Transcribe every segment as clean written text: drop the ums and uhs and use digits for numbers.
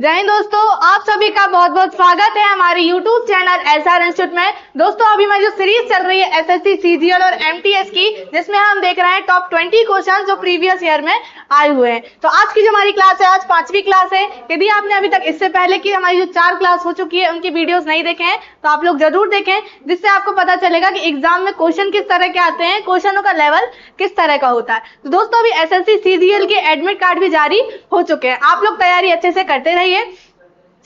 जय हिंद दोस्तों, आप सभी का बहुत बहुत स्वागत है हमारे YouTube चैनल एसआर इंस्टीट्यूट में। दोस्तों अभी हमारी जो सीरीज चल रही है एसएससी सीजीएल और एमटीएस की, जिसमें हम देख रहे हैं टॉप 20 क्वेश्चन जो प्रीवियस ईयर में आए हुए हैं। तो आज की जो हमारी क्लास है, आज 5वीं क्लास है। यदि आपने अभी तक इससे पहले की हमारी जो 4 क्लास हो चुकी है उनकी वीडियोस नहीं देखे हैं तो आप लोग जरूर देखें, जिससे आपको पता चलेगा कि एग्जाम में क्वेश्चन किस तरह के आते हैं, क्वेश्चनों का लेवल किस तरह का होता है। तो दोस्तों अभी एसएससी सीजीएल के एडमिट कार्ड भी जारी हो चुके हैं, आप लोग तैयारी अच्छे से करते रहिए।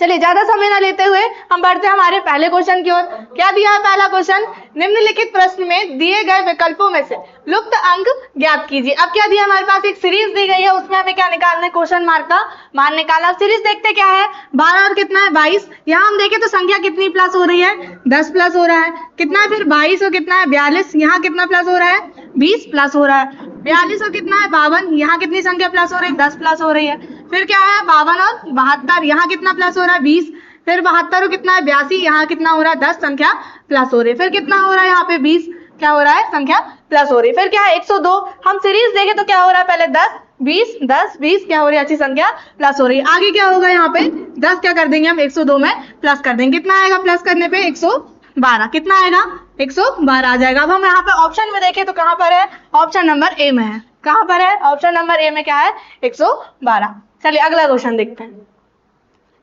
चलिए ज्यादा समय न लेते हुए हम बढ़ते हैं हमारे पहले क्वेश्चन की ओर। क्या दिया है पहला क्वेश्चन? निम्नलिखित प्रश्न में दिए गए विकल्पों में से लुप्त अंक ज्ञात कीजिए। अब क्या दिया, हमारे पास एक सीरीज दी गई है, उसमें हमें क्या निकालना है, क्वेश्चन मार्क का मान निकालना। सीरीज देखते क्या है, 12 और कितना है 22। यहाँ हम देखें तो संख्या कितनी प्लस हो रही है, 10 प्लस हो रहा है। कितना है फिर 22 और कितना है 42, यहाँ कितना प्लस हो रहा है, 20 प्लस हो रहा है। 42 और कितना है 52, यहाँ कितनी संख्या प्लस हो रही है, 10 प्लस हो रही है। फिर क्या है 52 और 72, यहाँ कितना प्लस हो रहा है 20। फिर 72 और कितना है 82, यहाँ कितना हो रहा है 10 संख्या प्लस हो रही है। फिर कितना हो रहा है यहाँ पे 20, क्या हो रहा है संख्या प्लस हो रही है। फिर क्या है 102, हम सीरीज देखें तो क्या हो रहा है, पहले 10 20 10 20, क्या हो रही है अच्छी संख्या प्लस हो रही है। आगे क्या होगा, यहाँ पे 10 क्या कर देंगे हम 102 में प्लस कर देंगे। कितना आएगा प्लस करने पे 112, कितना आएगा 112 आ जाएगा। अब हम यहाँ पे ऑप्शन में देखें तो कहाँ पर है, ऑप्शन नंबर ए में है। कहाँ पर है, ऑप्शन नंबर ए में क्या है 112। चलिए अगला क्वेश्चन देखते हैं।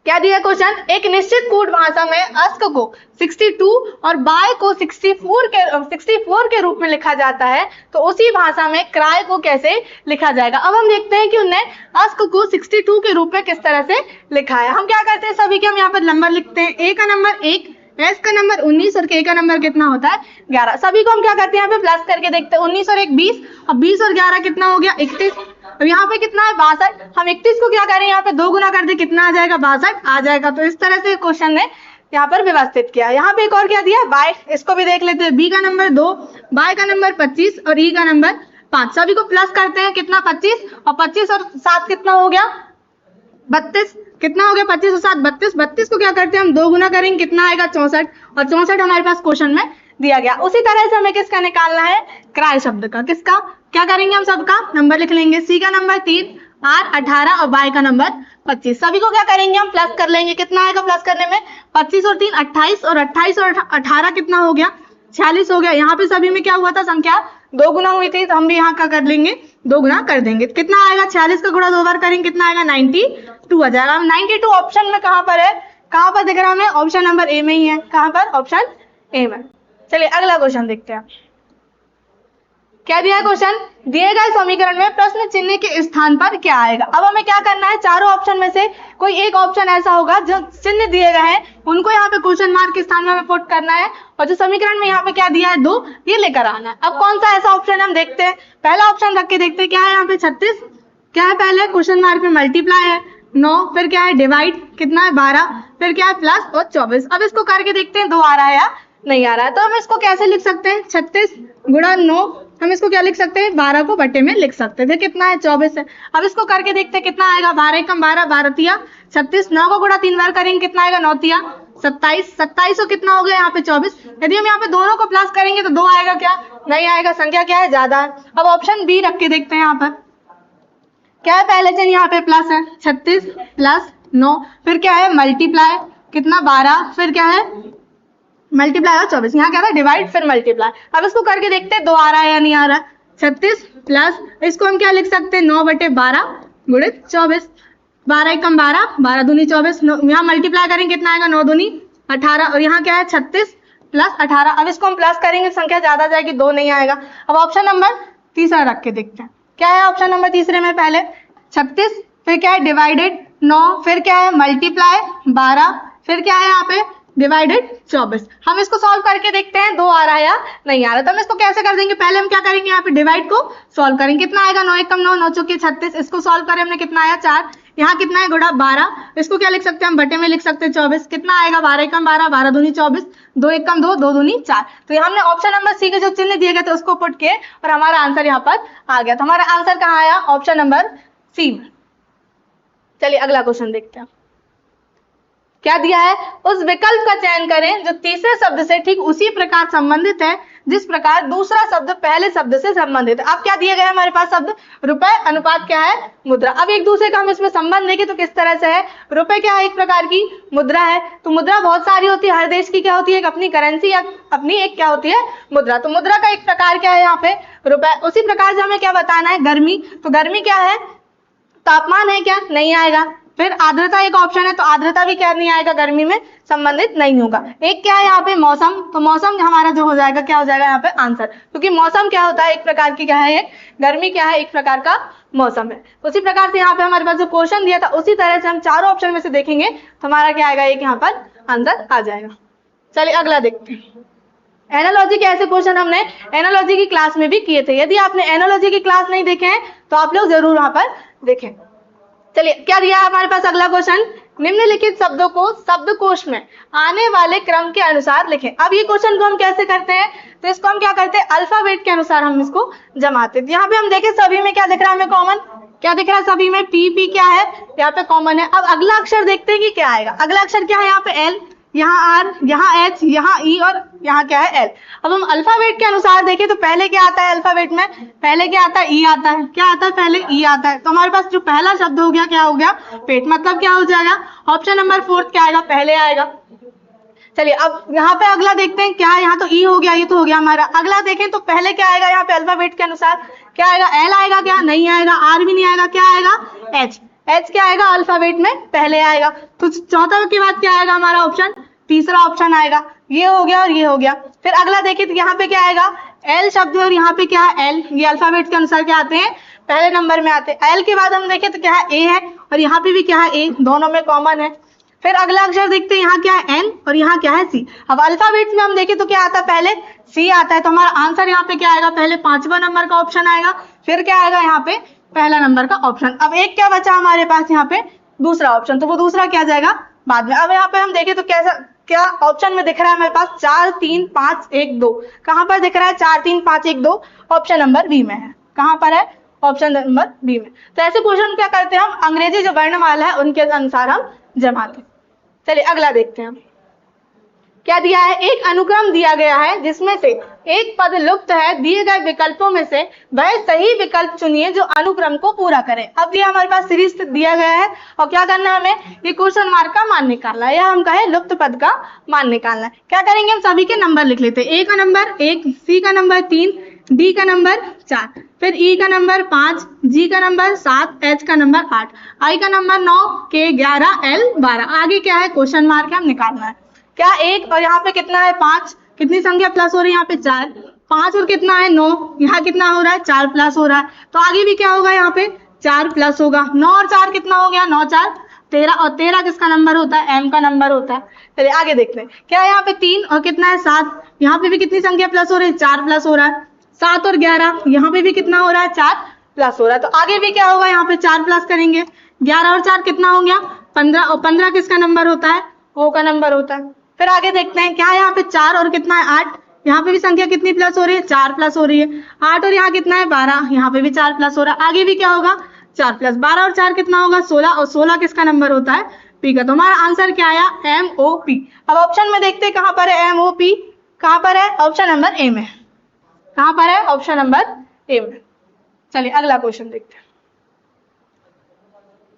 क्या दिया क्वेश्चन, एक निश्चित कूट भाषा में अस्क को 62 और बाय को 64 के रूप में लिखा जाता है, तो उसी भाषा में क्राय को कैसे लिखा जाएगा। अब हम देखते हैं कि उन्हें अस्क को 62 के रूप में किस तरह से लिखा है। हम क्या करते हैं, सभी के हम यहाँ पर नंबर लिखते हैं। ए का नंबर 1, एस का नंबर 19 और के का नंबर कितना होता है 11। सभी को हम क्या करते हैं, यहाँ पे प्लस करके देखते हैं। 19 और 1 20, और 20 और 11 कितना हो गया 31। अब यहाँ पे कितना है 62, हम 31 को क्या करें, यहाँ पे 2 गुना कर दे, कितना आ जाएगा 62 आ जाएगा। तो इस तरह से क्वेश्चन ने यहाँ पर व्यवस्थित किया। यहाँ पे एक और क्या दिया, बाय, इसको भी देख लेते हैं। बी का नंबर 2, बाय का नंबर 25 और ई का नंबर 5। सभी को प्लस करते हैं, कितना 25, और 25 और 7 कितना हो गया 32, कितना हो गया 25 और 7 32। 32 को क्या करते हैं हम 2 गुना करेंगे, कितना आएगा 64, और 64 हमारे पास क्वेश्चन में दिया गया। उसी तरह से हमें किसका निकालना है, क्राय शब्द का। किसका, क्या करेंगे हम सबका नंबर लिख लेंगे। सी का नंबर 3, आर 18 और बाय का नंबर 25। सभी को क्या करेंगे हम प्लस कर लेंगे। कितना आएगा प्लस करने में, 25 और 3 28, और 28 और 18 कितना हो गया 46 हो गया। यहाँ पे सभी में क्या हुआ था, संख्या 2 गुना हुई थी, तो हम भी यहाँ का कर लेंगे 2 गुना कर देंगे। कितना आएगा 46 का गुणा 2 बार करेंगे, कितना आएगा 92 आ जाएगा। 92 ऑप्शन में कहाँ पर है, कहाँ पर दिख रहा है हमें, ऑप्शन नंबर ए में ही है। कहाँ पर, ऑप्शन ए में। चलिए अगला क्वेश्चन देखते हैं। क्या दिया है क्वेश्चन, दिए गए समीकरण में प्रश्न चिन्ह के स्थान पर क्या आएगा। अब हमें क्या करना है, चारों ऑप्शन में से कोई एक ऑप्शन ऐसा होगा जो चिन्ह दिए गए हैं उनको यहाँ पे क्वेश्चन मार्क के स्थान में हमें पुट करना है, और जो समीकरण में यहाँ पे क्या दिया है 2, ये लेकर आना है। अब कौन सा ऐसा ऑप्शन हम देखते हैं, पहला ऑप्शन रख के देखते हैं। क्या है यहाँ पे 36, क्या है पहले क्वेश्चन मार्क में मल्टीप्लाई है 9, फिर क्या है डिवाइड, कितना है 12, फिर क्या है प्लस और 24। अब इसको करके देखते हैं 2 आ रहा है या नहीं आ रहा है। तो हम इसको कैसे लिख सकते हैं, 36 गुणा 9, हम इसको क्या लिख सकते हैं 12 को बटे में लिख सकते हैं। फिर कितना है 24 है। अब इसको करके देखते हैं कितना आएगा, 12 कम 12 12 तिया 36, 9 को गुणा 3 बार करेंगे, कितना आएगा 9 तिया 27, 27 और कितना हो गया यहाँ पे 24। यदि हम यहाँ पे दोनों को प्लस करेंगे तो 2 आएगा, क्या नहीं आएगा, संख्या क्या है ज्यादा है। अब ऑप्शन बी रख के देखते हैं। यहाँ पर क्या है, पहले चलिए यहाँ पे प्लस है 36 प्लस 9, फिर क्या है मल्टीप्लाई, कितना 12, फिर क्या है मल्टीप्लाई और 24, यहाँ क्या था डिवाइड फिर मल्टीप्लाई। अब इसको करके देखते हैं 2 आ रहा है या नहीं आ रहा है। 36 प्लस, इसको हम क्या लिख सकते हैं 9 बटे 12 गुणित 24, 12 कम 12 12 दूनी 24, यहाँ मल्टीप्लाई करेंगे कितना आएगा 9 दूनी 18, और यहाँ क्या है 36 प्लस 18। अब इसको हम प्लस करेंगे, संख्या ज्यादा जाएगी, 2 नहीं आएगा। अब ऑप्शन नंबर तीसरा रख के देखते हैं। क्या है ऑप्शन नंबर तीसरे में, पहले 36, फिर क्या है डिवाइडेड 9, फिर क्या है मल्टीप्लाई 12, फिर क्या है यहाँ पे डिवाइडेड 24। हम इसको सॉल्व करके देखते हैं 2 आ रहा है या नहीं आ रहा। तो हम इसको कैसे कर देंगे, पहले हम क्या करेंगे यहाँ पे डिवाइड को सॉल्व करेंगे। कितना आएगा 9 कम 9 9 चौके 36, इसको सॉल्व करें हमने, कितना आया 4, यहाँ कितना है गुणा 12, इसको क्या लिख सकते हैं हम बटे में लिख सकते हैं 24, कितना आएगा 12 कम 12 12 दूनी 24, 2 कम 2 2 दूनी 4। तो यहाँ हमने ऑप्शन नंबर सी के जो चिन्ह दिए गए थे उसको पुट किए और हमारा आंसर यहाँ पर आ गया। तो हमारा आंसर कहाँ आया, ऑप्शन नंबर सी में। चलिए अगला क्वेश्चन देखते हैं। क्या दिया है, उस विकल्प का चयन करें जो तीसरे शब्द से ठीक उसी प्रकार संबंधित है जिस प्रकार दूसरा शब्द पहले शब्द से संबंधित है। अब क्या दिए गए हमारे पास शब्द, रुपए अनुपात क्या है, मुद्रा। अब एक दूसरे का हम इसमें संबंध देखें तो किस तरह से है, रुपए क्या है, एक प्रकार की मुद्रा है। तो मुद्रा बहुत सारी होती है, हर देश की क्या होती है, एक अपनी करेंसी या अपनी एक क्या होती है, मुद्रा। तो मुद्रा का एक प्रकार क्या है यहाँ पे, रुपए। उसी प्रकार से हमें क्या बताना है, गर्मी। तो गर्मी क्या है, तापमान है क्या, नहीं आएगा। फिर आर्द्रता एक ऑप्शन है, तो आर्द्रता भी क्या नहीं आएगा, गर्मी में संबंधित नहीं होगा। एक क्या है यहाँ पे, मौसम। तो मौसम हमारा जो हो जाएगा, क्या हो जाएगा यहाँ पे आंसर, क्योंकि मौसम क्या होता है, एक प्रकार की क्या है, एक गर्मी क्या है, एक प्रकार का मौसम है। उसी प्रकार से यहाँ पे हमारे पास जो क्वेश्चन दिया था उसी तरह से हम चारों ऑप्शन में से देखेंगे तो हमारा क्या आएगा, एक यहाँ पर आंसर आ जाएगा। चलिए अगला देखते हैं। एनालॉजी के ऐसे क्वेश्चन हमने एनालॉजी की क्लास में भी किए थे। यदि आपने एनालॉजी की क्लास नहीं देखे हैं तो आप लोग जरूर वहां पर देखें। चलिए क्या दिया है हमारे पास अगला क्वेश्चन, निम्नलिखित शब्दों को शब्दकोश में आने वाले क्रम के अनुसार लिखें। अब ये क्वेश्चन को हम कैसे करते हैं, तो इसको हम क्या करते हैं, अल्फाबेट के अनुसार हम इसको जमाते हैं। यहाँ पे हम देखें सभी में क्या दिख रहा है हमें कॉमन, क्या दिख रहा है सभी में, पी क्या है यहाँ पे कॉमन है। अब अगला अक्षर देखते हैं कि क्या आएगा। अगला अक्षर क्या है यहाँ पे, एल, यहाँ आर, यहाँ एच, यहाँ ई और यहाँ क्या है, एल। अब हम अल्फाबेट के अनुसार देखें तो पहले क्या आता है अल्फाबेट में, पहले क्या आता है, ई आता है। क्या आता है, पहले ई आता है। तो हमारे पास जो पहला शब्द हो गया क्या हो गया, पेट। मतलब क्या हो जाएगा, ऑप्शन नंबर 4 क्या आएगा, पहले आएगा। चलिए अब यहाँ पे अगला देखते हैं क्या है, यहाँ तो ई हो गया, ये तो हो गया हमारा। अगला देखें तो पहले क्या आएगा यहाँ पे अल्फाबेट के अनुसार, क्या आएगा, एल आएगा, क्या नहीं आएगा, आर भी नहीं आएगा, क्या आएगा, एच। एच क्या आएगा, अल्फाबेट में पहले आएगा। तो चौथा के बाद क्या आएगा हमारा ऑप्शन, तीसरा ऑप्शन आएगा। ये हो गया और ये हो गया। फिर अगला देखिए तो यहाँ पे क्या आएगा, एल शब्द है और यहाँ पे क्या है, एल। ये अल्फाबेट के अनुसार क्या आते हैं, पहले नंबर में आते हैं। एल के बाद हम देखें तो क्या है, ए है और यहाँ पे भी क्या है, ए, दोनों में कॉमन है। फिर अगला अक्षर देखते हैं, यहाँ क्या है, एन और यहाँ क्या है, सी। अब अल्फाबेट में हम देखें तो क्या आता है, पहले सी आता है। तो हमारा आंसर यहाँ पे क्या आएगा, पहले 5वां नंबर का ऑप्शन आएगा, फिर क्या आएगा यहाँ पे पहला नंबर का ऑप्शन। अब एक क्या बचा हमारे पास यहाँ पे, दूसरा ऑप्शन। तो वो दूसरा क्या जाएगा बाद में। अब यहाँ पे हम देखें तो कैसा क्या ऑप्शन में दिख रहा है हमारे पास, 4 3 5 1 2। कहाँ पर दिख रहा है, 4 3 5 1 2, ऑप्शन नंबर बी में है। कहाँ पर है, ऑप्शन नंबर बी में। तो ऐसे क्वेश्चन क्या करते हैं हम, अंग्रेजी जो वर्णमाला है उनके अनुसार हम जमाते हैं। चलिए अगला देखते हैं हम क्या दिया है, एक अनुक्रम दिया गया है जिसमें से एक पद लुप्त है, दिए गए विकल्पों में से वह सही विकल्प चुनिए जो अनुक्रम को पूरा करे। अब ये हमारे पास सीरीज दिया गया है और क्या करना है हमें, ये क्वेश्चन मार्क का मान निकालना है या हम कहे लुप्त पद का मान निकालना है। क्या करेंगे, हम सभी के नंबर लिख लेते हैं। ए का नंबर 1, सी का नंबर 3, डी का नंबर 4, फिर ई का नंबर 5, जी का नंबर 7, एच का नंबर 8, आई का नंबर 9, के 11, एल 12। आगे क्या है, क्वेश्चन मार्क है, हम निकालना है। क्या एक और यहाँ पे कितना है 5, कितनी संख्या प्लस हो रही है यहाँ पे 4, 5 और कितना है 9, यहाँ कितना हो रहा है 4 प्लस हो रहा है। तो आगे भी क्या होगा, यहाँ पे 4 प्लस होगा। 9 और 4 कितना हो गया, 9 4 13, और 13 किसका नंबर होता है, एम का नंबर होता है। चलिए आगे देखते हैं, क्या यहाँ पे 3 और कितना है 7, यहाँ पे भी कितनी संख्या प्लस हो रही है, 4 प्लस हो रहा है। 7 और 11, यहाँ पे भी कितना हो रहा है, 4 प्लस हो रहा है। तो आगे भी क्या होगा, यहाँ पे 4 प्लस करेंगे। 11 और 4 कितना हो गया 15, और 15 किसका नंबर होता है, ओ का नंबर होता है। फिर आगे देखते हैं, क्या है यहाँ पे 4 और कितना है 8, यहाँ पे भी संख्या कितनी प्लस हो रही है, 4 प्लस हो रही है। 8 और यहाँ कितना है 12, यहाँ पे भी 4 प्लस हो रहा है। आगे भी क्या होगा 4 प्लस, 12 और 4 कितना होगा 16, और 16 किसका नंबर होता है, पी का। तो हमारा आंसर क्या आया, MOP। अब ऑप्शन में देखते हैं कहाँ पर है MOP, कहाँ पर है, ऑप्शन नंबर ए में। कहाँ पर है, ऑप्शन नंबर ए में। चलिए अगला क्वेश्चन देखते हैं,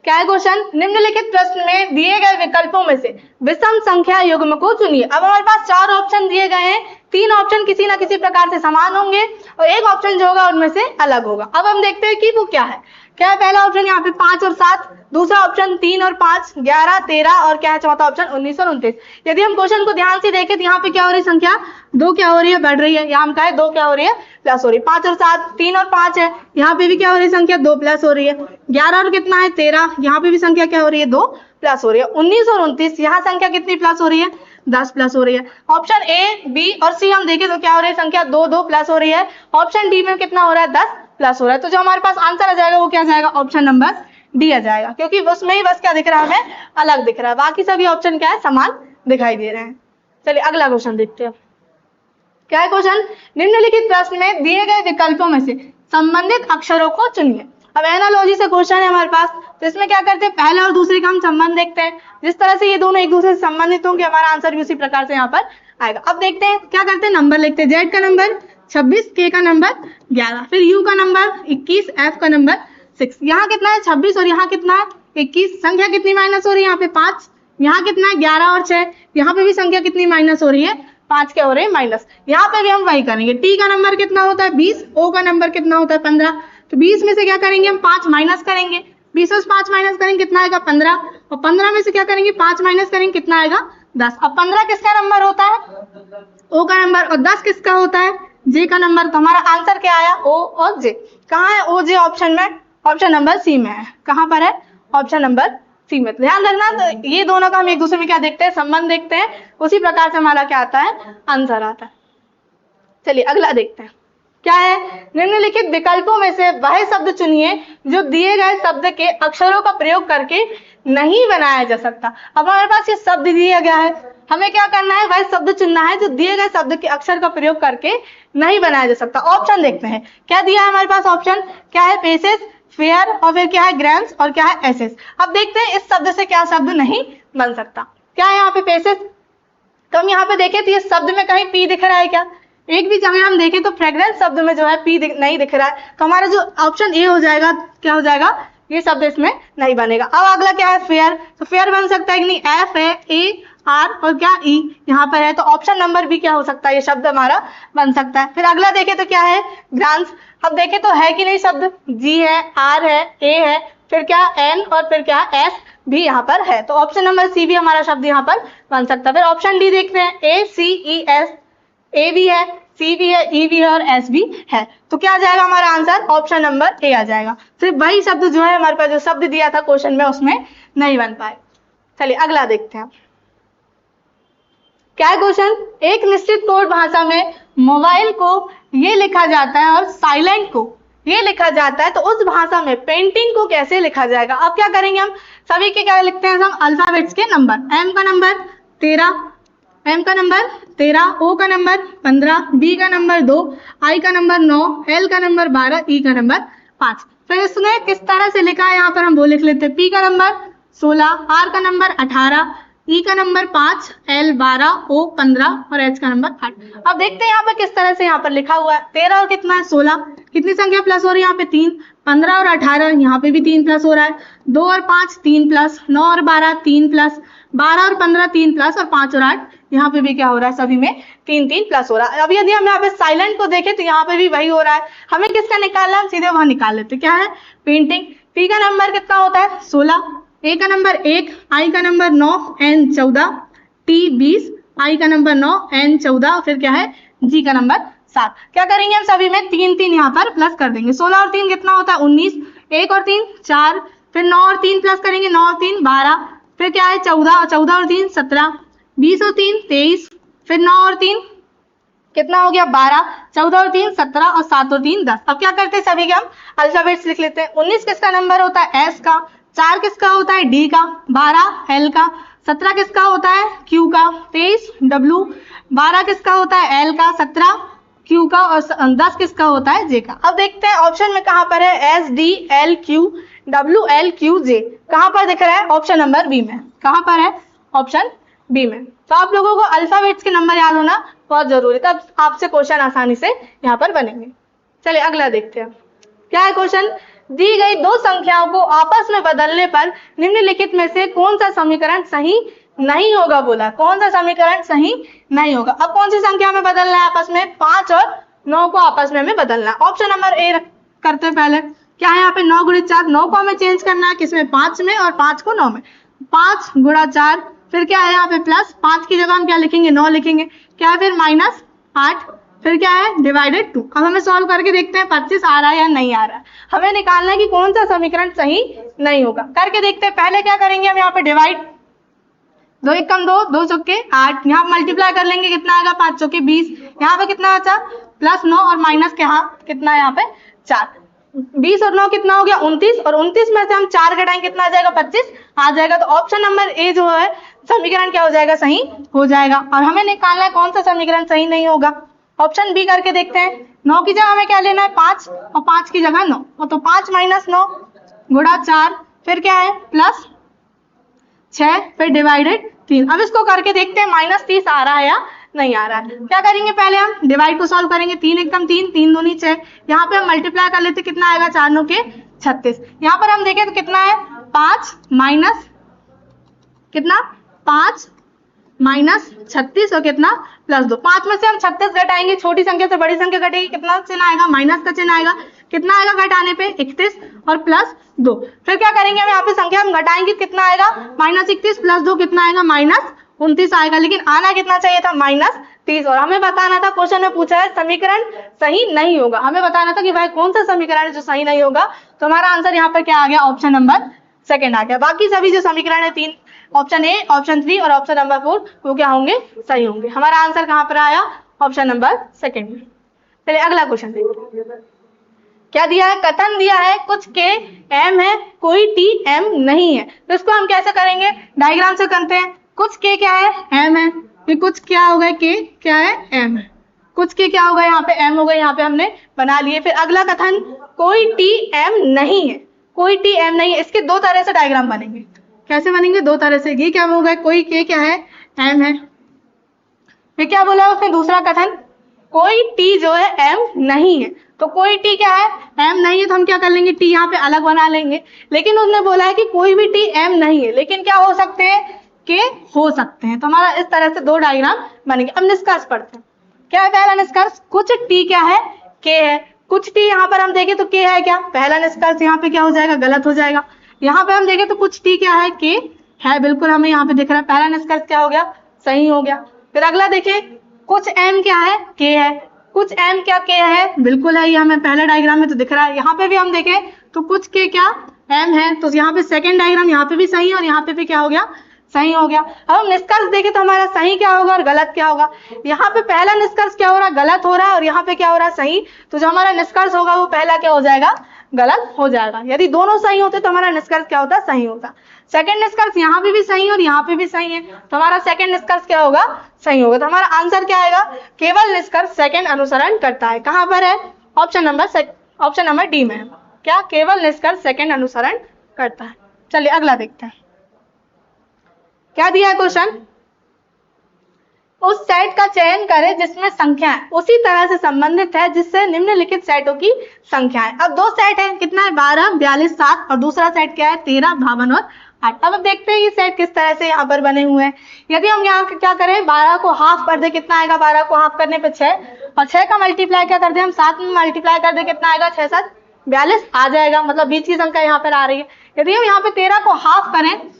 क्या है क्वेश्चन, निम्नलिखित प्रश्न में दिए गए विकल्पों में से विषम संख्या युग्म को चुनिए। अब हमारे पास 4 ऑप्शन दिए गए हैं, 3 ऑप्शन किसी ना किसी प्रकार से समान होंगे और एक ऑप्शन जो होगा उनमें से अलग होगा। अब हम देखते हैं कि वो क्या है। क्या है पहला ऑप्शन यहाँ पे 5 और 7, दूसरा ऑप्शन 3 और 5, 11 13, और क्या है चौथा ऑप्शन 19 और 29। यदि हम क्वेश्चन को ध्यान से देखें तो यहाँ पे क्या हो रही है, संख्या 2 क्या हो रही है, बढ़ रही है। यहाँ हम कहे 2 क्या हो रही है, प्लस हो रही है। 5 और 7, 3 और 5 है, यहाँ पे भी क्या हो रही है, संख्या 2 प्लस हो रही है। 11 और कितना है 13, यहाँ पे भी संख्या क्या हो रही है 2 प्लस हो रही है। 19 और 29, यहाँ संख्या कितनी प्लस हो रही है, 10 प्लस हो रही है। ऑप्शन ए, बी और सी हम देखें तो क्या हो रही है, संख्या 2 2 प्लस हो रही है। ऑप्शन डी में कितना हो रहा है, 10 प्लस हो रहा है। तो जो हमारे पास आंसर आ जाएगा वो क्या जाएगा, ऑप्शन नंबर डी आ जाएगा, क्योंकि उसमें ही बस क्या दिख रहा है हमें, अलग दिख रहा है। बाकी सभी ऑप्शन क्या है, समान दिखाई दे रहे हैं। चलिए अगला क्वेश्चन देखते हैं। क्या है क्वेश्चन, निम्नलिखित प्रश्न में दिए गए विकल्पों में से संबंधित अक्षरों को चुनिए। अब एनालॉजी से क्वेश्चन है हमारे पास, तो इसमें क्या करते हैं, पहले और दूसरे का हम संबंध देखते हैं। जिस तरह से ये दोनों एक दूसरे से संबंधित होंगे हमारा आंसर भी उसी प्रकार से यहाँ पर आएगा। अब देखते हैं क्या करते हैं, नंबर लिखते हैं। जेड का नंबर 26, के का नंबर 11, फिर यू का नंबर 21, एफ का नंबर 6। यहाँ कितना है 26 और यहाँ कितना है 21। संख्या कितनी माइनस हो रही है, यहाँ पे 5, यहाँ कितना है 11 और 6। यहाँ पे भी संख्या कितनी माइनस हो रही है, 5 क्या हो रहे हैं माइनस। यहाँ पे भी हम वही करेंगे। टी का नंबर कितना होता है 20, ओ का नंबर कितना होता है 15। तो 20 में से क्या करेंगे हम 5 माइनस करेंगे, 20 में से 5 माइनस करेंगे कितना आएगा 15, और 15 में से क्या करेंगे 5 माइनस करेंगे कितना आएगा 10। अब 15 किसका नंबर होता है, ओ का नंबर, और 10 किसका होता है, जे का नंबर। तो हमारा आंसर क्या आया, ओ और जे। कहाँ है ओ जे, ऑप्शन में, ऑप्शन नंबर सी में है। कहाँ पर है, ऑप्शन नंबर सी में। ध्यान रखना, तो ये दोनों का हम एक दूसरे में क्या देखते हैं, संबंध देखते हैं, उसी प्रकार से हमारा क्या आता है, आंसर आता है। चलिए अगला देखते हैं क्या है, निम्नलिखित विकल्पों में से वह शब्द चुनिए जो दिए गए शब्द के अक्षरों का प्रयोग करके नहीं बनाया जा सकता। अब हमारे पास ये शब्द दिया गया है, हमें क्या करना है, वह शब्द चुनना है जो दिए गए शब्द के अक्षर का प्रयोग करके नहीं बनाया जा सकता। ऑप्शन देखते हैं क्या दिया है हमारे पास, ऑप्शन क्या है, पेसेस, फेयर, और फिर क्या है ग्राम्स, और क्या है एसेस। अब देखते हैं इस शब्द से क्या शब्द नहीं बन सकता। क्या है यहाँ पे पेसेस, तो हम यहाँ पे देखें तो ये शब्द में कहीं पी दिख रहा है क्या, एक भी जगह हम देखें तो फ्रेग्रेंस शब्द में जो है पी नहीं दिख रहा है। तो हमारा जो ऑप्शन ए हो जाएगा, क्या हो जाएगा, ये शब्द इसमें नहीं बनेगा। अब अगला क्या है, फेयर, तो फेयर बन सकता है कि नहीं, एफ है, ए आर और क्या ई यहाँ पर है, तो ऑप्शन नंबर बी क्या हो सकता है, ये शब्द हमारा बन सकता है। फिर अगला देखें तो क्या है, ग्रांस, अब देखें तो है कि नहीं शब्द, जी है, आर है, ए है, फिर क्या एन, और फिर क्या एस भी यहाँ पर है, तो ऑप्शन नंबर सी भी हमारा शब्द यहाँ पर बन सकता है। फिर ऑप्शन डी देखते हैं, ए सी ई एस, ए भी है, सी भी है, ई भी है और एस भी है, तो क्या आ जाएगा हमारा आंसर, ऑप्शन नंबर ए आ जाएगा। सिर्फ वही शब्द जो है हमारे पास जो शब्द दिया था क्वेश्चन में उसमें नहीं बन पाए। चलिए अगला देखते हैं क्या है क्वेश्चन, एक निश्चित कोड भाषा में मोबाइल को ये लिखा जाता है और साइलेंट को ये लिखा जाता है, तो उस भाषा में पेंटिंग को कैसे लिखा जाएगा। अब क्या करेंगे हम, सभी के क्या लिखते हैं हम, अल्फाबेट्स के नंबर, एम का नंबर 13, एम का नंबर 13, ओ का नंबर 15, बी का नंबर 2, आई का नंबर 9, एल का नंबर 12, ई का नंबर 5। फिर इसमें किस तरह से लिखा है यहाँ पर हम वो लिख लेते हैं, पी का नंबर 16, आर का नंबर 18, ई का नंबर 5, एल 12, ओ 15 और एच का नंबर 8। अब देखते हैं यहाँ पर किस तरह से यहाँ पर लिखा हुआ है, 13 और कितना है 16, कितनी संख्या प्लस हो रही है यहाँ पे 3, 15 और 18 यहाँ पे भी 3 प्लस हो रहा है, 2 और 5 3 प्लस, 9 और 12 3 प्लस, 12 और 15 3 प्लस, और 5 और 8 यहाँ पे भी क्या हो रहा है, सभी में 3 3 प्लस हो रहा है। अब यदि हम यहाँ पे साइलेंट को देखें तो यहाँ पे भी वही हो रहा है, हमें किसका निकालना है, सीधे वहां निकाल लेते, क्या है पेंटिंग। पी का नंबर कितना होता है 16, ए का नंबर 1, आई का नंबर 9, एन 14, टी 20, आई का नंबर 9, एन 14, फिर क्या है जी का नंबर 7। क्या करेंगे हम सभी में 3 3 यहाँ पर प्लस कर देंगे, 16 और 3 कितना होता है 19, 1 और 3 4, फिर 9 और 3 प्लस करेंगे, 9 और 3 12, फिर क्या है 14, 14 और 3 17, 20 और 3 23, फिर 9 और 3 कितना हो गया 12, 14 और 3 17 और 7 और 3 10। अब क्या करते हैं सभी के हम अल्फाबेट्स लिख लेते हैं। 19 किसका नंबर होता है एस का, 4 किसका होता है डी का, 12 एल का, 17 किसका होता है क्यू का, 23 डब्ल्यू, 12 किसका होता है एल का, 17 क्यू का, और 10 किसका होता है जे का। अब देखते हैं ऑप्शन में कहां पर है, S D L Q W L Q J, कहां पर दिख रहा है, ऑप्शन नंबर बी में। कहां पर है, ऑप्शन बी में। तो आप लोगों को अल्फाबेट्स के नंबर याद होना बहुत जरूरी, तब आपसे क्वेश्चन आसानी से यहाँ पर बनेंगे। चलिए अगला देखते हैं क्या है क्वेश्चन, दी गई दो संख्याओं को आपस में बदलने पर निम्नलिखित में से कौन सा समीकरण सही नहीं होगा, बोला कौन सा समीकरण सही नहीं होगा। अब कौन सी संख्या में बदलना है आपस में, 5 और 9 को आपस में हमें बदलना है। ऑप्शन नंबर ए करते हैं पहले, क्या है यहाँ पे 9 गुणित 4, 9 को हमें चेंज करना है किसमें 5 में, और 5 को 9 में, 5 गुणा 4, फिर क्या है यहाँ पे प्लस 5 की जगह हम क्या लिखेंगे 9 लिखेंगे, क्या है फिर माइनस 8, फिर क्या है डिवाइडेड 2। अब हमें सॉल्व करके देखते हैं 25 आ रहा है या नहीं आ रहा है, हमें निकालना है कि कौन सा समीकरण सही नहीं होगा। करके देखते हैं, पहले क्या करेंगे हम यहाँ पे डिवाइड, 2 1 कम 2, 2 चौके 8, यहाँ मल्टीप्लाई कर लेंगे कितना आएगा 5 चौके 20, यहाँ पे कितना बचा प्लस 9 और माइनस के यहाँ कितना है यहाँ पे 4, 20 और 9 कितना हो गया 29, और 29 में से हम 4 घटाएंगे कितना आ जाएगा 25 आ जाएगा। तो ऑप्शन नंबर ए जो है समीकरण क्या हो जाएगा सही हो जाएगा। और हमें निकालना है कौन सा समीकरण सही नहीं होगा। ऑप्शन बी करके देखते हैं। 9 की जगह हमें क्या लेना है 5 और 5 की जगह 9, तो 5 माइनस 9 गुणा 4, फिर क्या है प्लस 6, फिर डिवाइडेड 3। अब इसको करके देखते हैं -30 आ रहा है या नहीं आ रहा है। क्या करेंगे पहले हम डिवाइड को सॉल्व करेंगे। 3 एकम 3, 3 दूनी 6, यहाँ पे हम मल्टीप्लाई कर लेते कितना आएगा 4 9 के 36। यहाँ पर हम देखें तो कितना है 5 माइनस कितना 5 माइनस 36 और कितना +2। 5 में से हम 36 घटाएंगे, छोटी संख्या से बड़ी संख्या घटेगी, कितना चिन्ह आएगा माइनस का चिन्ह आएगा, कितना आएगा घटाने पे 31 और +2। फिर क्या करेंगे हम यहाँ पे संख्या हम घटाएंगे, कितना आएगा -31 +2 कितना आएगा -29 आएगा, लेकिन आना कितना चाहिए था -30। और हमें बताना था, क्वेश्चन में पूछा है समीकरण सही नहीं होगा, हमें बताना था कि भाई कौन सा समीकरण है जो सही नहीं होगा। तो हमारा आंसर यहाँ पर क्या आ गया ऑप्शन नंबर सेकंड आ गया। बाकी सभी जो समीकरण है 3, ऑप्शन ए, ऑप्शन 3 और ऑप्शन नंबर 4 वो क्या होंगे सही होंगे। हमारा आंसर कहाँ पर आया ऑप्शन नंबर सेकंड में। चलिए अगला क्वेश्चन देखते हैं। क्या दिया है, कथन दिया है कुछ के एम है कोई टी एम नहीं है। तो इसको हम कैसे करेंगे, डायग्राम से करते हैं। कुछ के क्या है एम है, फिर कुछ क्या हो गया के क्या है एम है, कुछ के क्या हो गया यहाँ पे एम हो गए, यहाँ पे हमने बना लिए। फिर अगला कथन कोई टी एम नहीं है, कोई टी एम नहीं है। इसके दो तरह से डायग्राम बनेंगे। कैसे बनेंगे, दो तरह से। ये क्या होगा कोई के क्या है एम है, फिर क्या बोला उसने दूसरा कथन कोई टी जो है एम नहीं है। तो कोई टी क्या है एम नहीं है, तो हम क्या कर लेंगे टी यहाँ पे अलग बना लेंगे। लेकिन उसने बोला है कि कोई भी टी एम नहीं है, लेकिन क्या हो सकते हैं के हो सकते हैं। तो हमारा इस तरह से दो डायग्राम बनेंगे। अब निष्कर्ष पढ़ते हैं। क्या है पहला निष्कर्ष, कुछ टी क्या है के है, कुछ टी यहाँ पर हम देखें तो के है क्या, पहला निष्कर्ष यहाँ पे क्या हो जाएगा गलत हो जाएगा। यहाँ पे हम देखें तो कुछ टी क्या है के है, बिल्कुल हमें यहाँ पे दिख रहा है, पहला निष्कर्ष क्या हो गया सही हो गया। फिर अगला देखें कुछ एम क्या है के है, कुछ एम क्या के है, बिल्कुल है, ये हमें पहले डायग्राम में तो दिख रहा है। यहाँ पे भी हम देखें तो कुछ के क्या एम है, तो यहाँ पे सेकंड डायग्राम यहाँ पे भी सही है और यहाँ पे भी क्या हो गया सही हो गया। अब हम निष्कर्ष देखें तो हमारा सही क्या होगा और गलत क्या होगा। यहाँ पे पहला निष्कर्ष क्या हो रहा है गलत हो रहा है और यहाँ पे क्या हो रहा है सही। तो जो हमारा निष्कर्ष होगा वो पहला क्या हो जाएगा गलत हो जाएगा। यदि दोनों सही होते तो हमारा निष्कर्ष क्या होता सही होता। सेकंड निष्कर्ष यहाँ पे भी सही है और यहाँ पे भी सही है, तो हमारा सेकंड निष्कर्ष क्या होगा सही होगा। तो हमारा आंसर क्या आएगा, केवल निष्कर्ष सेकंड अनुसरण करता है। कहाँ पर है ऑप्शन नंबर डी में, क्या केवल निष्कर्ष सेकंड अनुसरण करता है। चलिए अगला देखते हैं। क्या दिया है क्वेश्चन, उस सेट का चयन करें जिसमें संख्याएं उसी तरह से संबंधित है जिससे निम्नलिखित सेटों की संख्याएं। अब दो सेट है, कितना है 12, 42, 7 और दूसरा सेट क्या है 13, 52 और 8। अब देखते हैं ये सेट किस तरह से यहाँ पर बने हुए हैं। यदि हम यहाँ क्या करें 12 को हाफ कर दे, कितना आएगा 12 को हाफ करने पे 6 और 6 का मल्टीप्लाई क्या कर दे हम 7 में मल्टीप्लाई कर दे, कितना आएगा 6 7 42 आ जाएगा, मतलब बीच की संख्या यहाँ पर आ रही है। यदि हम यहाँ पे 13 को हाफ करें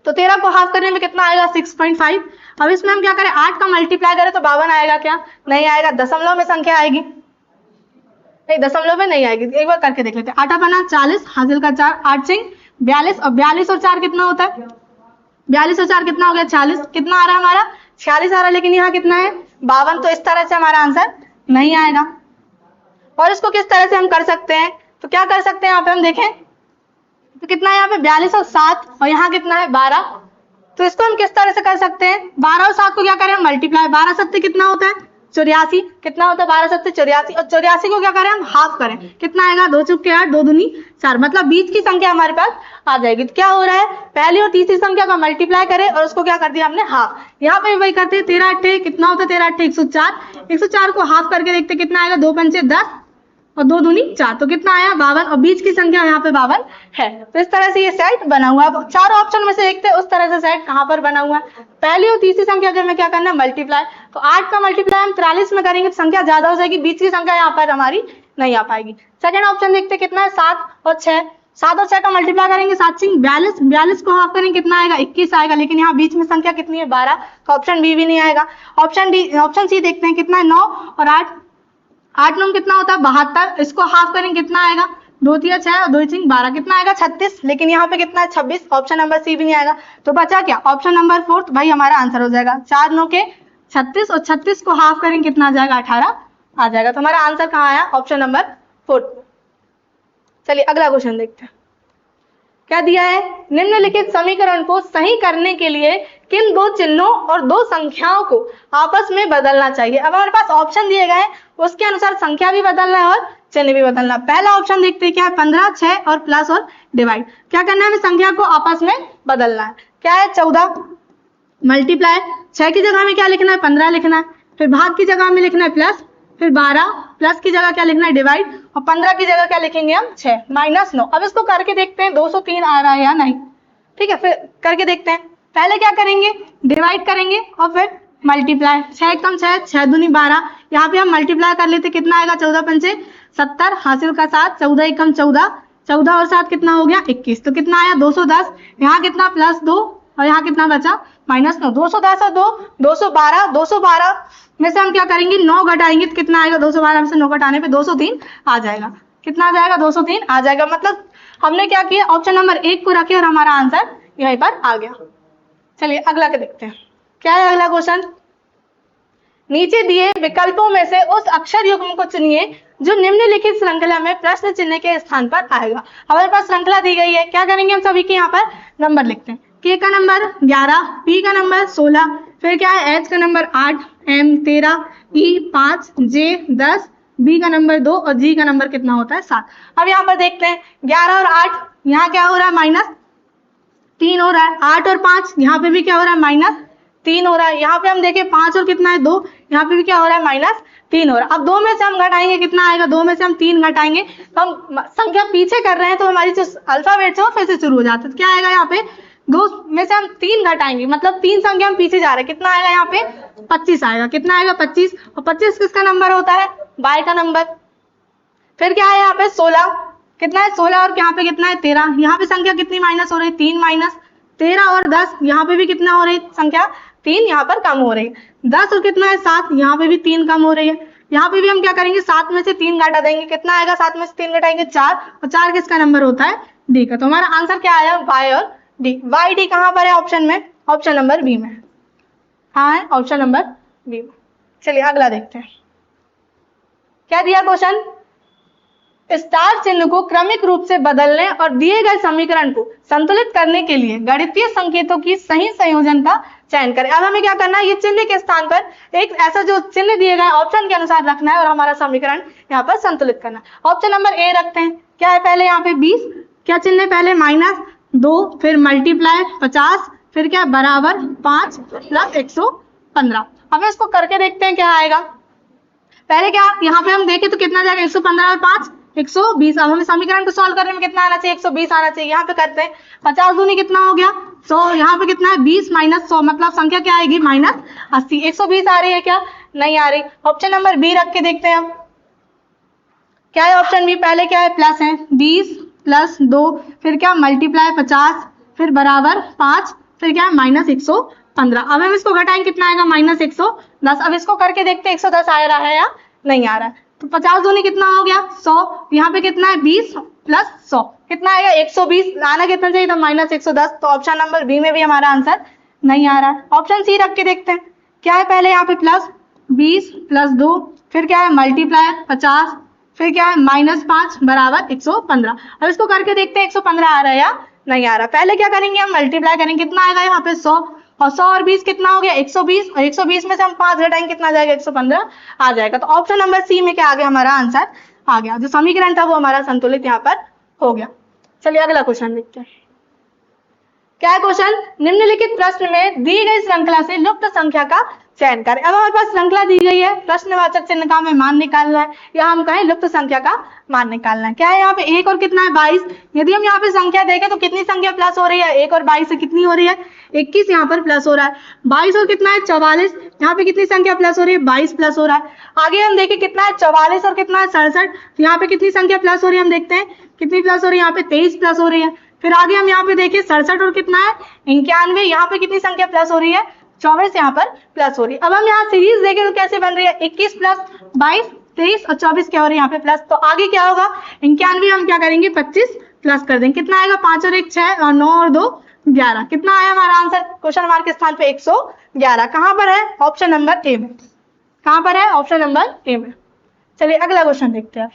तो 13 को हाफ करने में कितना आएगा 6.5। अब इसमें हम क्या करें 8 का मल्टीप्लाई करें तो 52 आएगा क्या, नहीं आएगा, दशमलव में संख्या आएगी, नहीं दशमलव में नहीं आएगी। एक बार करके देख लेते हैं। 8 बना 40, हासिल का 4, 8 सिंह 42 और 42 और 4 कितना होता है 42 और 4 कितना हो गया 40, कितना आ रहा है हमारा 46 आ रहा है, लेकिन यहाँ कितना है 52। तो इस तरह से हमारा आंसर नहीं आएगा। और इसको किस तरह से हम कर सकते हैं, तो क्या कर सकते हैं यहाँ पे हम देखें तो कितना है यहाँ पे 42 और 7 और यहाँ कितना है 12। तो इसको हम किस तरह से कर सकते हैं 12 और 7 को क्या करें मल्टीप्लाई, 12 सत्ते कितना होता है 84, कितना होता है 12 सत्ते 84 और 84 को क्या करें हम हाफ करें, कितना आएगा 2 चुके 8, 2 दूनी 4, मतलब बीच की संख्या हमारे पास आ जाएगी। तो क्या हो रहा है पहली और तीसरी संख्या का मल्टीप्लाई करें और उसको क्या कर दिया हमने हाफ। यहाँ पे वही करते हैं 13 8 कितना होता है 13 8 104, 104 को हाफ करके देखते कितना आएगा 2 पंचे 10 और 2 दूनी 4, तो कितना आया 52 और बीच की संख्या यहाँ पे 52 है। तो इस तरह से ये सेट बना हुआ है। अब चार ऑप्शन में से देखते हैं उस तरह से सेट कहाँ पर बना हुआ है। पहली और तीसरी संख्या के हमें क्या करना है मल्टीप्लाई, तो 8 का मल्टीप्लाई हम 43 में करेंगे तो संख्या ज्यादा हो जाएगी, बीच की संख्या यहाँ पर हमारी नहीं आ पाएगी। सेकंड ऑप्शन देखते कितना है 7 और 6, 7 और 6 का मल्टीप्लाई करेंगे 7 सिंह 42, 42 को हाफ करेंगे कितना आएगा 21 आएगा, लेकिन यहाँ बीच में संख्या कितनी है 12, तो ऑप्शन बी भी नहीं आएगा। ऑप्शन सी देखते हैं कितना है 9 और 8, 8 9 कितना होता है 72, इसको हाफ करेंगे कितना आएगा 2 3 6 और 2 सिंह 12, कितना आएगा 36, लेकिन यहाँ पे कितना है 26, ऑप्शन नंबर सी भी नहीं आएगा। तो बचा क्या ऑप्शन नंबर 4 भाई हमारा आंसर हो जाएगा 4 9 के 36 और 36 को हाफ करेंगे कितना आ जाएगा 18 आ जाएगा। तो हमारा आंसर कहाँ आया ऑप्शन नंबर 4। चलिए अगला क्वेश्चन देखते हैं। क्या दिया है निम्नलिखित समीकरण को सही करने के लिए किन दो चिन्हों और दो संख्याओं को आपस में बदलना चाहिए। अब हमारे पास ऑप्शन दिए गए हैं, उसके अनुसार संख्या भी बदलना है और चिन्ह भी बदलना है। पहला ऑप्शन देखते हैं क्या है, 15, 6 और प्लस और डिवाइड। क्या करना है, हमें संख्या को आपस में बदलना है। क्या है, 14 मल्टीप्लाई 6 की जगह में क्या लिखना है, 15 लिखना है, फिर भाग की जगह में लिखना है प्लस, फिर 12 प्लस की जगह क्या लिखना है डिवाइड, और 15 की जगह क्या लिखेंगे हम 6 माइनस 9। अब इसको करके देखते हैं 203 आ रहा है या नहीं। ठीक है, फिर करके देखते हैं। पहले क्या करेंगे, डिवाइड करेंगे और फिर मल्टीप्लाई। 6 एकम 6, 6 दूनी 12, यहाँ पे हम मल्टीप्लाई कर लेते कितना आएगा, 14 पंचे 70, हासिल का 7, 14 एकम 14, 14 और 7 कितना हो गया 21, तो कितना आया 210। यहाँ कितना प्लस 2 और यहाँ कितना बचा माइनस 9। 210 और 2 212, 212 में से हम क्या करेंगे 9 घटाएंगे तो कितना आएगा, 212 में से 9 घटाने पे 203 आ जाएगा। कितना आ जाएगा, 203 आ जाएगा। मतलब हमने क्या किया, ऑप्शन नंबर 1 को रखे और हमारा आंसर यहीं पर आ गया। चलिए अगला के देखते हैं। क्या है अगला क्वेश्चन, नीचे दिए विकल्पों में से उस अक्षर युग्म को चुनिए जो निम्नलिखित श्रृंखला में प्रश्न चिन्ह के स्थान पर आएगा। हमारे पास श्रृंखला दी गई है, क्या करेंगे हम सभी के यहाँ पर नंबर लिखते हैं। के का नंबर 11, पी का नंबर 16, फिर क्या है एच का नंबर 8, एम 13, ई 5, जे 10, बी का नंबर 2 और जी का नंबर कितना होता है 7। अब यहाँ पर देखते हैं 11 और 8, यहाँ क्या हो रहा है माइनस 3 हो रहा है, 8 और 5 यहाँ पे भी क्या हो रहा है माइनस 3 हो रहा है। यहाँ पे हम देखें 5 और कितना है 2, यहाँ पे भी क्या हो रहा है माइनस 3 हो रहा है। अब 2 में से हम घटाएंगे कितना आएगा, 2 में से हम 3 घटाएंगे तो हम संख्या पीछे कर रहे हैं तो हमारी जो अल्फाबेट है वो फिर से शुरू हो जाता है। तो क्या आएगा यहाँ पे 2 में से हम 3 घटाएंगे, मतलब 3 संख्या हम पीछे जा रहे हैं। कितना आएगा यहाँ पे 25 आएगा। कितना आएगा 25, और 25 किसका नंबर होता है, बाय का नंबर। फिर क्या है यहाँ पे 16, कितना है 16 और यहाँ पे कितना है 13, यहाँ पे संख्या कितनी माइनस हो रही है 3 माइनस 13 और 10, यहाँ पे भी कितना हो रही है संख्या 3 यहाँ पर कम हो रही है। 10 और कितना है 7, यहाँ पे भी 3 कम हो रही है। यहाँ पे भी हम क्या करेंगे 7 में से 3 घटा देंगे। कितना आएगा 7 में से 3 घटाएंगे 4, और 4 किसका नंबर होता है डी का। तो हमारा आंसर क्या आया वाई और डी। वाई डी कहाँ पर है ऑप्शन में, ऑप्शन नंबर बी में। हाँ है ऑप्शन नंबर बी में। चलिए अगला देखते हैं। क्या दिया क्वेश्चन, स्टार चिन्ह को क्रमिक रूप से बदलने और दिए गए समीकरण को संतुलित करने के लिए गणितीय संकेतों की सही संयोजन का चयन करें। अब हमें क्या करना है, ये चिन्ह के स्थान पर एक ऐसा जो चिन्ह दिए गए ऑप्शन के अनुसार रखना है और हमारा समीकरण यहाँ पर संतुलित करना है। ऑप्शन नंबर ए रखते हैं। क्या है पहले यहाँ पे 20, क्या चिन्ह है पहले -2, फिर मल्टीप्लाई 50, फिर क्या बराबर 5 प्लस 115। अब इसको करके देखते हैं क्या आएगा। पहले क्या यहाँ पे हम देखें तो कितना जाएगा 115 और 5 120। अब हमें समीकरण को सॉल्व करने में कितना आना चाहिए 120 आना चाहिए। यहाँ पे करते हैं 50 दूनी कितना हो गया 100, यहाँ पे कितना है 20 माइनस 100, मतलब संख्या क्या आएगी -80। 120 आ रही है क्या, नहीं आ रही। ऑप्शन नंबर बी रख के देखते हैं हम। क्या है ऑप्शन बी, पहले क्या है प्लस है 20 प्लस 2, फिर क्या मल्टीप्लाई 50, फिर बराबर 5, फिर क्या -115। अब हम इसको घटाएंगे कितना आएगा -110। अब इसको करके देखते हैं 110 आ रहा है या नहीं आ रहा है। तो 50 दूनी कितना हो गया 100, यहाँ पे कितना है 20 प्लस 100 कितना आएगा 120। आना कितना चाहिए था -110। तो ऑप्शन नंबर बी में भी हमारा आंसर नहीं आ रहा है। ऑप्शन सी रख के देखते हैं। क्या है पहले यहाँ पे प्लस 20 प्लस 2, फिर क्या है मल्टीप्लाई 50, फिर क्या है -5 बराबर 115। अब इसको करके देखते हैं 115 आ रहा है या नहीं आ रहा। पहले क्या करेंगे हम मल्टीप्लाई करेंगे, कितना आएगा यहाँ पे 100, और 100 और 20 कितना हो गया 120, और 120 में से हम 5 घटाएंगे कितना आ जाएगा 115 आ जाएगा। तो ऑप्शन नंबर सी में क्या आ गया, हमारा आंसर आ गया। जो समीकरण था वो हमारा संतुलित यहाँ पर हो गया। चलिए अगला क्वेश्चन देखते हैं। क्या है क्वेश्चन, निम्नलिखित प्रश्न में दी गई श्रृंखला से लुप्त संख्या का चयन करें। अब हमारे पास श्रृंखला दी गई है, प्रश्नवाचक चिन्ह का हमें मान निकालना है या हम कहें लुप्त संख्या का मान निकालना है। क्या है यहाँ पे 1 और कितना है 22। यदि हम यहाँ पे संख्या देखें तो कितनी संख्या प्लस हो रही है 1 और 22 से कितनी हो रही है 21 यहाँ पर प्लस हो रहा है। 22 और कितना है 44, यहाँ पे कितनी संख्या प्लस हो रही है 22 प्लस हो रहा है। आगे हम देखें कितना है 44 और कितना है 67, यहाँ पे कितनी संख्या प्लस हो रही है हम देखते हैं कितनी प्लस हो रही है, यहाँ पे 23 प्लस हो रही है। फिर आगे हम यहाँ पे देखिए 67 और कितना है 91, यहाँ पे कितनी संख्या प्लस हो रही है 24 यहाँ पर प्लस हो रही है। अब हम यहाँ सीरीज देखें तो कैसे बन रही है 21 प्लस 22 23 और 24 क्या हो रही है यहाँ पे प्लस। तो आगे क्या होगा 91 हम क्या करेंगे 25 प्लस कर देंगे। कितना आएगा 5 और 1 6 और 9 और 2 11। कितना आया हमारा आंसर क्वेश्चन मार्क के स्थान पे 111। कहाँ पर है ऑप्शन नंबर ए में। कहाँ पर है ऑप्शन नंबर ए में। चलिए अगला क्वेश्चन देखते हैं।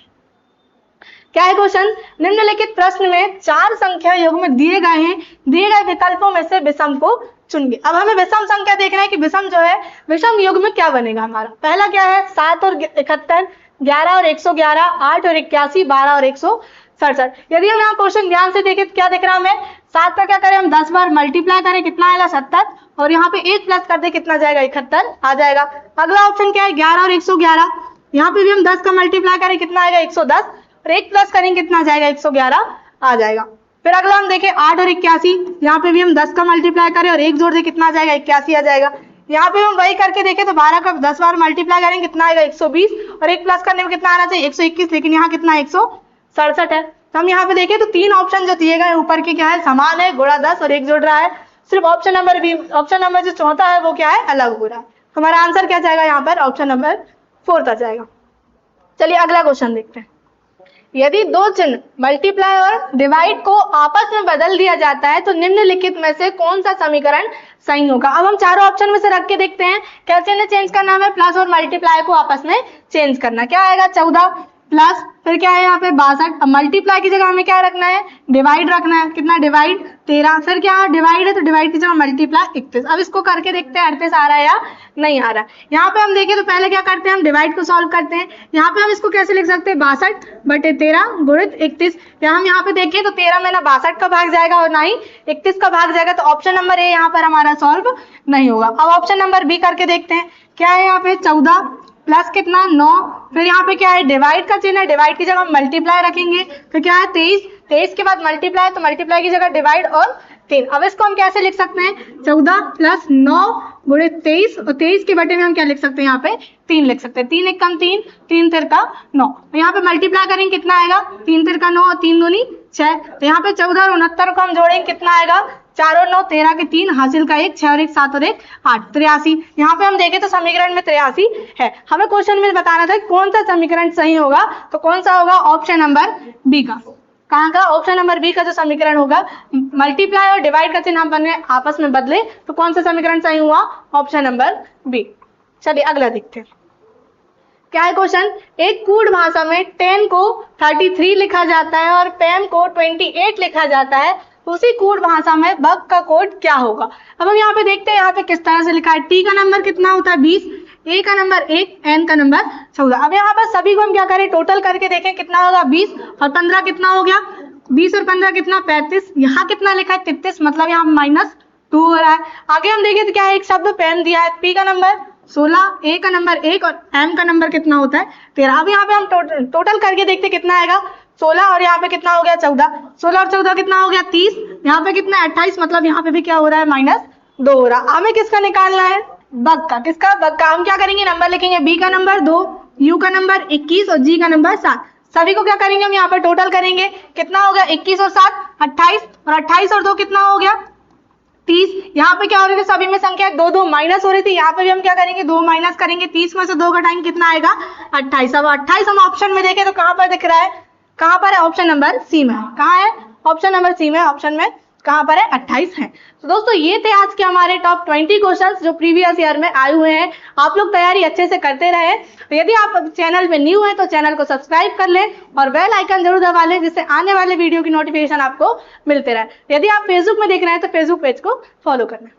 क्या है क्वेश्चन, निम्नलिखित प्रश्न में 4 संख्या युग्म दिए गए हैं, दिए गए विकल्पों में से विषम को चुनिए। अब हमें विषम संख्या देखना है कि विषम जो है विषम युग्म में क्या बनेगा हमारा। पहला क्या है 7 और 71, 11 और 111, 8 और 81, 12 और 167। यदि हम यहाँ क्वेश्चन ध्यान से देखें तो क्या दिख रहा है हमें, 7 का क्या करें हम 10 बार मल्टीप्लाई करें, कितना आएगा 70, और यहाँ पे 1 प्लस कर दे कितना जाएगा 71 आ जाएगा। अगला ऑप्शन क्या है 11 और 111, यहाँ पे भी हम 10 का मल्टीप्लाई करें कितना आएगा 110, और 1 प्लस करेंगे कितना जाएगा 111 आ जाएगा। फिर अगला हम देखें 8 और 81, यहाँ पे भी हम 10 का मल्टीप्लाई करें और 1 जोड़ दे कितना आ जाएगा 81 आ जाएगा। यहाँ पे हम वही करके देखें तो 12 का 10 बार मल्टीप्लाई करेंगे कितना आएगा 120, और 1 प्लस करने में कितना आना चाहिए 121, लेकिन यहाँ कितना 167 है। तो हम यहाँ पे देखें तो 3 ऑप्शन जो दिए गए ऊपर के क्या है समान है, गुणा 10 और 1 जोड़ रहा है। सिर्फ option number B, option number जो चौथा है वो क्या है अलग हो रहा है। हमारा आंसर क्या जाएगा यहाँ पर ऑप्शन नंबर 4 आ जाएगा। चलिए अगला क्वेश्चन देखते हैं। यदि दो चिन्ह मल्टीप्लाई और डिवाइड को आपस में बदल दिया जाता है तो निम्नलिखित में से कौन सा समीकरण सही होगा। अब हम चारों ऑप्शन में से रख के देखते हैं। क्या चिन्ह चेंज करना है, प्लस और मल्टीप्लाई को आपस में चेंज करना। क्या आएगा 14 प्लस, फिर क्या है यहाँ पे 62, अब मल्टीप्लाई की जगह हमें क्या रखना है डिवाइड रखना है, कितना डिवाइड 13, फिर क्या डिवाइड है तो डिवाइड की जगह मल्टीप्लाई 31। अब इसको करके देखते हैं 38 आ रहा है या नहीं आ रहा है। यहाँ पे हम देखें तो पहले क्या करते हैं हम डिवाइड को सॉल्व करते हैं। यहाँ पे हम इसको कैसे लिख सकते हैं 62/13 गुणित 31। या हम यहाँ पे देखें तो 13 में ना 62 का भाग जाएगा और ना ही 31 का भाग जाएगा, तो ऑप्शन नंबर ए यहाँ पर हमारा सॉल्व नहीं होगा। अब ऑप्शन नंबर बी करके देखते हैं। क्या है यहाँ पे 14 प्लस कितना 9, फिर यहाँ पे क्या है डिवाइड का चिन्ह है, डिवाइड की जगह मल्टीप्लाई रखेंगे, फिर क्या है 23, 23 के बाद मल्टीप्लाई, तो मल्टीप्लाई की जगह डिवाइड और 3। अब इसको हम कैसे लिख सकते हैं 14 प्लस 9 गुणित 23, और 23 के बटे में हम क्या लिख सकते हैं यहाँ पे 3 लिख सकते हैं। 3 एक कम 3, 3 3 का 9, तो यहाँ पे मल्टीप्लाई करेंगे कितना आएगा 3 3 का 9 और 3 दूनी 6, तो यहाँ पे 14 और 69 को हम जोड़ेंगे कितना आएगा 4 और 9 13 के 3, हासिल का 1, 6 और 1 7 और 1 8, 83। यहाँ पे हम देखें तो समीकरण में 83 है। हमें क्वेश्चन में बताना था कौन सा समीकरण सही होगा, तो कौन सा होगा ऑप्शन नंबर बी का। कहाँ का ऑप्शन नंबर बी का जो समीकरण होगा मल्टीप्लाई और डिवाइड का चिन्ह हम आपस में बदले तो कौन सा समीकरण सही हुआ ऑप्शन नंबर बी। चलिए अगला देखते हैं। क्या है क्वेश्चन, एक कूट भाषा में 10 को 33 लिखा जाता है और पैम को 28 लिखा जाता है, उसी कूट भाषा में बग का कोड क्या होगा। अब हम यहाँ पे देखते हैं यहाँ पे किस तरह से लिखा है। टी का नंबर कितना होता है 20, ए का नंबर 1, एन का नंबर 14। अब यहाँ पर सभी को हम क्या करें टोटल करके देखें कितना होगा 20 और 15 कितना हो गया 20 और 15 कितना 35, यहाँ कितना लिखा है 33, मतलब यहाँ -2 हो रहा है। आगे हम देखें तो क्या है एक शब्द पेन दिया है, पी का नंबर 16, ए का नंबर 1 और एम का नंबर कितना होता है 13। अब यहाँ पे हम टोटल करके देखते कितना आएगा 16 और यहाँ पे कितना हो गया 14, 16 और 14 कितना हो गया 30, यहाँ पे कितना 28, मतलब यहाँ पे भी क्या हो रहा है -2 हो रहा। हमें किसका निकालना है बग का, किसका बग का। हम क्या करेंगे नंबर लिखेंगे, बी का नंबर 2, यू का नंबर 21 और जी का नंबर 7। सभी को क्या करेंगे हम यहाँ पर टोटल करेंगे कितना हो गया 21 और 7 28, और 28 और 2 कितना हो गया 30। यहाँ पे क्या हो रही थी सभी में संख्या 2 2 माइनस हो रही थी, यहाँ पे भी हम क्या करेंगे 2 माइनस करेंगे, 30 में से 2 घटाएंगे कितना आएगा 28। अब 28 हम ऑप्शन में देखें तो कहाँ पर दिख रहा है, कहाँ पर है ऑप्शन नंबर सी में है। कहाँ है ऑप्शन नंबर सी में, ऑप्शन में कहाँ पर है 28 है। तो दोस्तों ये थे आज के हमारे टॉप 20 क्वेश्चंस जो प्रीवियस ईयर में आए हुए हैं। आप लोग तैयारी अच्छे से करते रहे। तो यदि आप चैनल पे न्यू हैं तो चैनल को सब्सक्राइब कर लें और बेल आइकन जरूर दबा लें जिससे आने वाले वीडियो की नोटिफिकेशन आपको मिलते रहे। यदि आप फेसबुक में देख रहे हैं तो फेसबुक पेज को फॉलो करना।